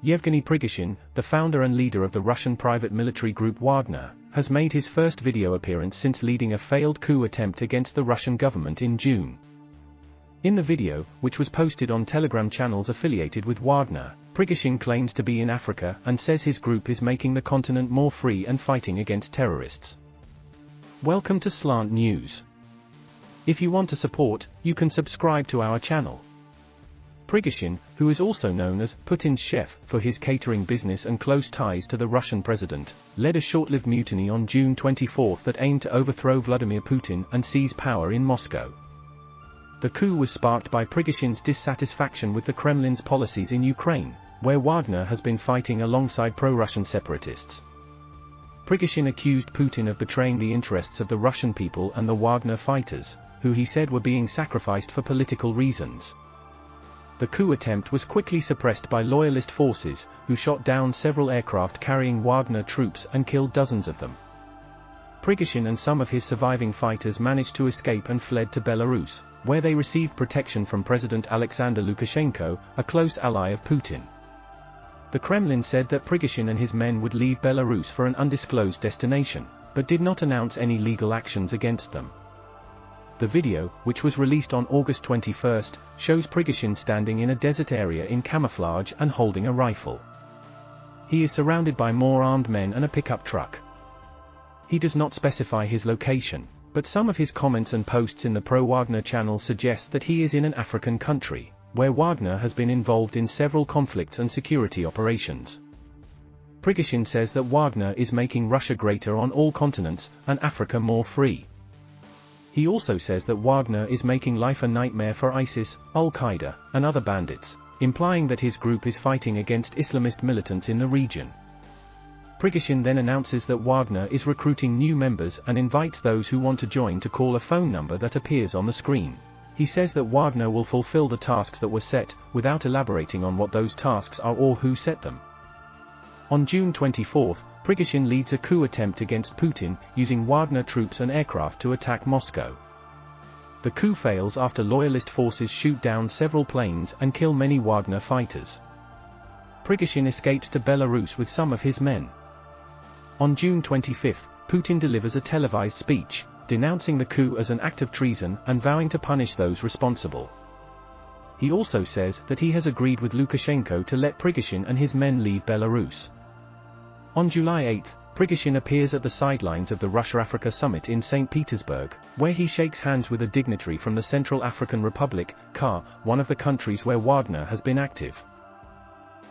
Yevgeny Prigozhin, the founder and leader of the Russian private military group Wagner, has made his first video appearance since leading a failed coup attempt against the Russian government in June. In the video, which was posted on Telegram channels affiliated with Wagner, Prigozhin claims to be in Africa and says his group is making the continent more free and fighting against terrorists. Welcome to Slant News. If you want to support, you can subscribe to our channel. Prigozhin, who is also known as Putin's chef for his catering business and close ties to the Russian president, led a short-lived mutiny on June 24 that aimed to overthrow Vladimir Putin and seize power in Moscow. The coup was sparked by Prigozhin's dissatisfaction with the Kremlin's policies in Ukraine, where Wagner has been fighting alongside pro-Russian separatists. Prigozhin accused Putin of betraying the interests of the Russian people and the Wagner fighters, who he said were being sacrificed for political reasons. The coup attempt was quickly suppressed by loyalist forces, who shot down several aircraft carrying Wagner troops and killed dozens of them. Prigozhin and some of his surviving fighters managed to escape and fled to Belarus, where they received protection from President Alexander Lukashenko, a close ally of Putin. The Kremlin said that Prigozhin and his men would leave Belarus for an undisclosed destination, but did not announce any legal actions against them. The video, which was released on August 21, shows Prigozhin standing in a desert area in camouflage and holding a rifle. He is surrounded by more armed men and a pickup truck. He does not specify his location, but some of his comments and posts in the pro-Wagner channel suggest that he is in an African country, where Wagner has been involved in several conflicts and security operations. Prigozhin says that Wagner is making Russia greater on all continents, and Africa more free. He also says that Wagner is making life a nightmare for ISIS, Al-Qaeda, and other bandits, implying that his group is fighting against Islamist militants in the region. Prigozhin then announces that Wagner is recruiting new members and invites those who want to join to call a phone number that appears on the screen. He says that Wagner will fulfill the tasks that were set, without elaborating on what those tasks are or who set them. On June 24, Prigozhin leads a coup attempt against Putin, using Wagner troops and aircraft to attack Moscow. The coup fails after loyalist forces shoot down several planes and kill many Wagner fighters. Prigozhin escapes to Belarus with some of his men. On June 25, Putin delivers a televised speech, denouncing the coup as an act of treason and vowing to punish those responsible. He also says that he has agreed with Lukashenko to let Prigozhin and his men leave Belarus. On July 8, Prigozhin appears at the sidelines of the Russia-Africa summit in St. Petersburg, where he shakes hands with a dignitary from the Central African Republic, CAR, one of the countries where Wagner has been active.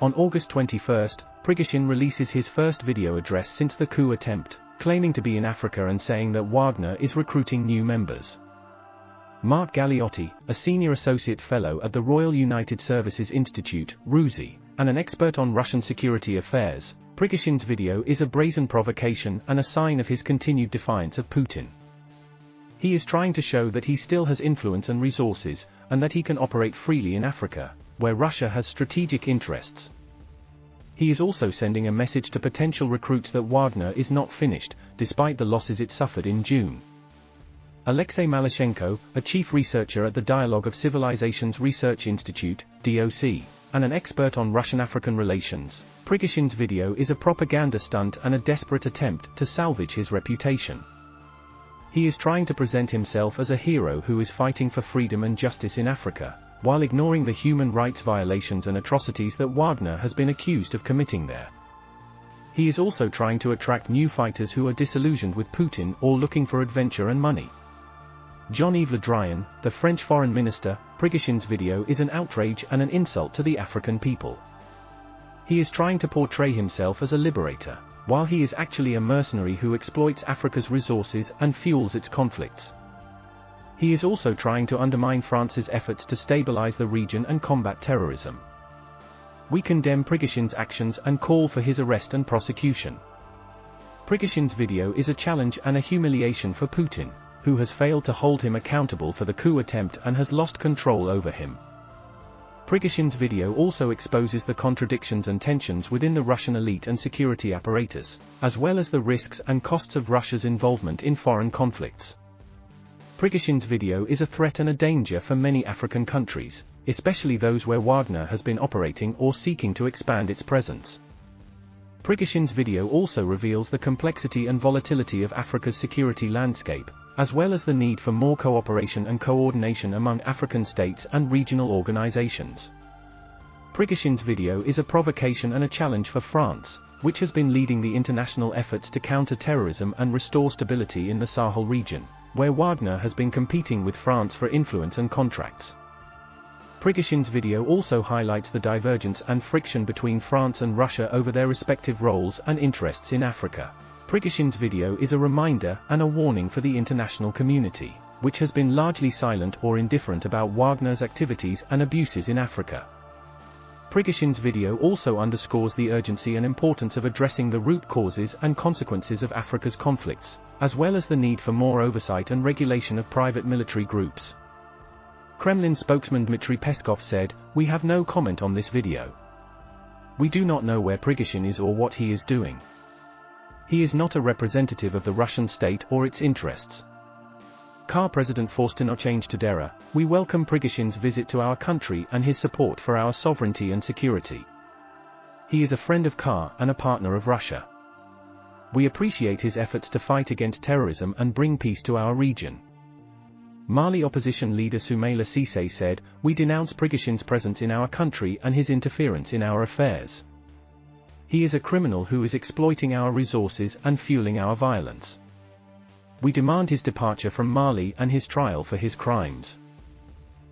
On August 21, Prigozhin releases his first video address since the coup attempt, claiming to be in Africa and saying that Wagner is recruiting new members. Mark Galliotti, a senior associate fellow at the Royal United Services Institute, RUSI, and an expert on Russian security affairs, Prigozhin's video is a brazen provocation and a sign of his continued defiance of Putin. He is trying to show that he still has influence and resources, and that he can operate freely in Africa, where Russia has strategic interests. He is also sending a message to potential recruits that Wagner is not finished, despite the losses it suffered in June. Alexei Malyshenko, a chief researcher at the Dialogue of Civilizations Research Institute, DOC, and an expert on Russian-African relations, Prigozhin's video is a propaganda stunt and a desperate attempt to salvage his reputation. He is trying to present himself as a hero who is fighting for freedom and justice in Africa, while ignoring the human rights violations and atrocities that Wagner has been accused of committing there. He is also trying to attract new fighters who are disillusioned with Putin or looking for adventure and money. Jean-Yves Le Drian, the French foreign minister, Prigozhin's video is an outrage and an insult to the African people. He is trying to portray himself as a liberator, while he is actually a mercenary who exploits Africa's resources and fuels its conflicts. He is also trying to undermine France's efforts to stabilize the region and combat terrorism. We condemn Prigozhin's actions and call for his arrest and prosecution. Prigozhin's video is a challenge and a humiliation for Putin, who has failed to hold him accountable for the coup attempt and has lost control over him. Prigozhin's video also exposes the contradictions and tensions within the Russian elite and security apparatus, as well as the risks and costs of Russia's involvement in foreign conflicts. Prigozhin's video is a threat and a danger for many African countries, especially those where Wagner has been operating or seeking to expand its presence. Prigozhin's video also reveals the complexity and volatility of Africa's security landscape, as well as the need for more cooperation and coordination among African states and regional organizations. Prigozhin's video is a provocation and a challenge for France, which has been leading the international efforts to counter terrorism and restore stability in the Sahel region, where Wagner has been competing with France for influence and contracts. Prigozhin's video also highlights the divergence and friction between France and Russia over their respective roles and interests in Africa. Prigozhin's video is a reminder and a warning for the international community, which has been largely silent or indifferent about Wagner's activities and abuses in Africa. Prigozhin's video also underscores the urgency and importance of addressing the root causes and consequences of Africa's conflicts, as well as the need for more oversight and regulation of private military groups. Kremlin spokesman Dmitry Peskov said, "We have no comment on this video. We do not know where Prigozhin is or what he is doing. He is not a representative of the Russian state or its interests." CAR President Faustin Archange Tudera, "We welcome Prigozhin's visit to our country and his support for our sovereignty and security. He is a friend of CAR and a partner of Russia. We appreciate his efforts to fight against terrorism and bring peace to our region." Mali opposition leader Soumaïla Cissé said, "We denounce Prigozhin's presence in our country and his interference in our affairs. He is a criminal who is exploiting our resources and fueling our violence. We demand his departure from Mali and his trial for his crimes."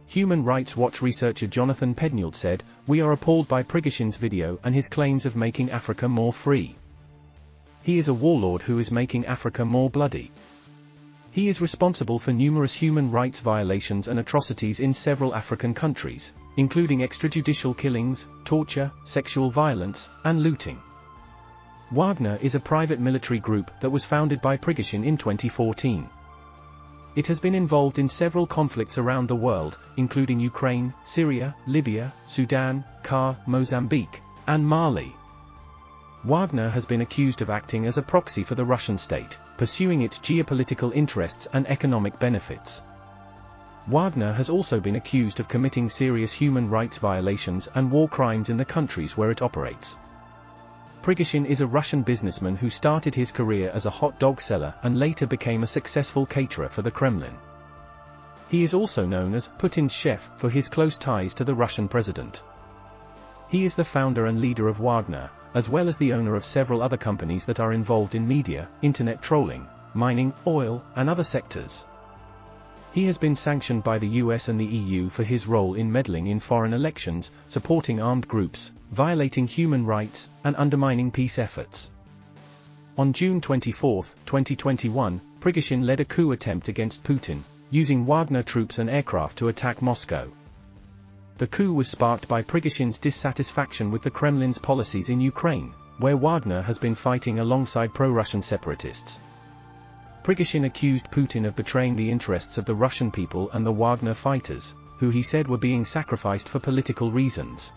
Human Rights Watch researcher Jonathan Pednault said, "We are appalled by Prigozhin's video and his claims of making Africa more free. He is a warlord who is making Africa more bloody. He is responsible for numerous human rights violations and atrocities in several African countries, including extrajudicial killings, torture, sexual violence, and looting." Wagner is a private military group that was founded by Prigozhin in 2014. It has been involved in several conflicts around the world, including Ukraine, Syria, Libya, Sudan, CAR, Mozambique, and Mali. Wagner has been accused of acting as a proxy for the Russian state, pursuing its geopolitical interests and economic benefits. Wagner has also been accused of committing serious human rights violations and war crimes in the countries where it operates. Prigozhin is a Russian businessman who started his career as a hot dog seller and later became a successful caterer for the Kremlin. He is also known as Putin's chef for his close ties to the Russian president. He is the founder and leader of Wagner, as well as the owner of several other companies that are involved in media, internet trolling, mining, oil, and other sectors. He has been sanctioned by the US and the EU for his role in meddling in foreign elections, supporting armed groups, violating human rights, and undermining peace efforts. On June 24, 2021, Prigozhin led a coup attempt against Putin, using Wagner troops and aircraft to attack Moscow. The coup was sparked by Prigozhin's dissatisfaction with the Kremlin's policies in Ukraine, where Wagner has been fighting alongside pro-Russian separatists. Prigozhin accused Putin of betraying the interests of the Russian people and the Wagner fighters, who he said were being sacrificed for political reasons.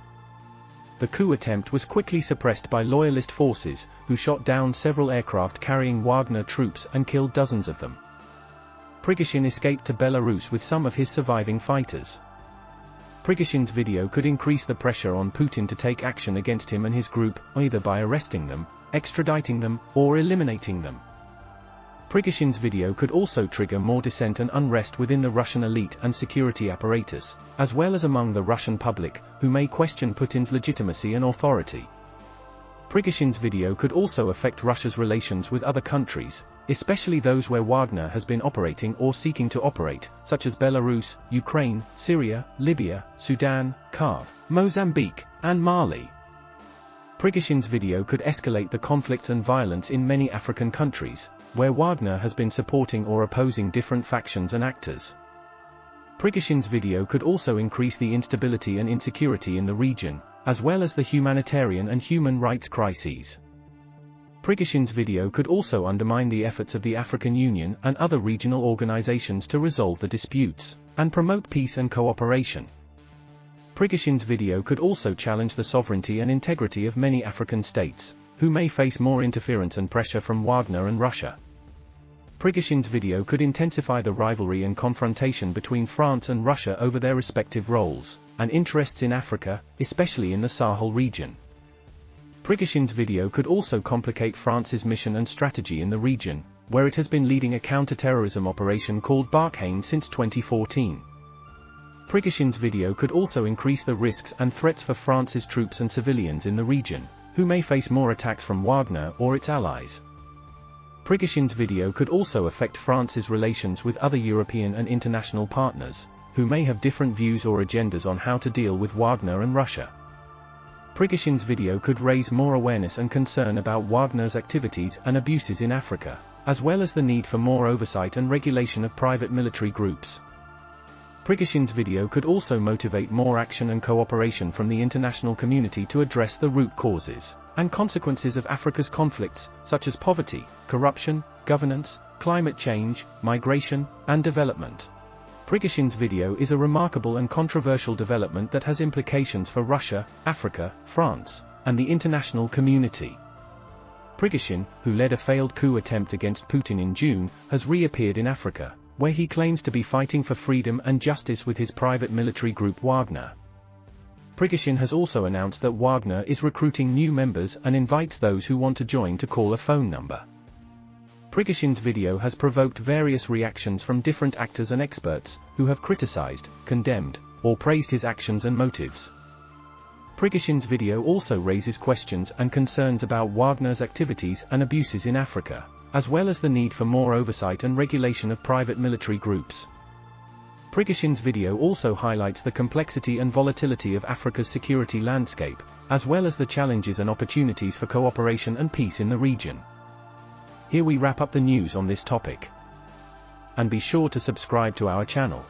The coup attempt was quickly suppressed by loyalist forces, who shot down several aircraft carrying Wagner troops and killed dozens of them. Prigozhin escaped to Belarus with some of his surviving fighters. Prigozhin's video could increase the pressure on Putin to take action against him and his group, either by arresting them, extraditing them, or eliminating them. Prigozhin's video could also trigger more dissent and unrest within the Russian elite and security apparatus, as well as among the Russian public, who may question Putin's legitimacy and authority. Prigozhin's video could also affect Russia's relations with other countries, especially those where Wagner has been operating or seeking to operate, such as Belarus, Ukraine, Syria, Libya, Sudan, CAR, Mozambique, and Mali. Prigozhin's video could escalate the conflicts and violence in many African countries, where Wagner has been supporting or opposing different factions and actors. Prigozhin's video could also increase the instability and insecurity in the region, as well as the humanitarian and human rights crises. Prigozhin's video could also undermine the efforts of the African Union and other regional organizations to resolve the disputes and promote peace and cooperation. Prigozhin's video could also challenge the sovereignty and integrity of many African states, who may face more interference and pressure from Wagner and Russia. Prigozhin's video could intensify the rivalry and confrontation between France and Russia over their respective roles and interests in Africa, especially in the Sahel region. Prigozhin's video could also complicate France's mission and strategy in the region, where it has been leading a counter-terrorism operation called Barkhane since 2014. Prigozhin's video could also increase the risks and threats for France's troops and civilians in the region, who may face more attacks from Wagner or its allies. Prigozhin's video could also affect France's relations with other European and international partners, who may have different views or agendas on how to deal with Wagner and Russia. Prigozhin's video could raise more awareness and concern about Wagner's activities and abuses in Africa, as well as the need for more oversight and regulation of private military groups. Prigozhin's video could also motivate more action and cooperation from the international community to address the root causes and consequences of Africa's conflicts, such as poverty, corruption, governance, climate change, migration, and development. Prigozhin's video is a remarkable and controversial development that has implications for Russia, Africa, France, and the international community. Prigozhin, who led a failed coup attempt against Putin in June, has reappeared in Africa, where he claims to be fighting for freedom and justice with his private military group Wagner. Prigozhin has also announced that Wagner is recruiting new members and invites those who want to join to call a phone number. Prigozhin's video has provoked various reactions from different actors and experts, who have criticized, condemned, or praised his actions and motives. Prigozhin's video also raises questions and concerns about Wagner's activities and abuses in Africa, as well as the need for more oversight and regulation of private military groups. Prigozhin's video also highlights the complexity and volatility of Africa's security landscape, as well as the challenges and opportunities for cooperation and peace in the region. Here we wrap up the news on this topic. And be sure to subscribe to our channel.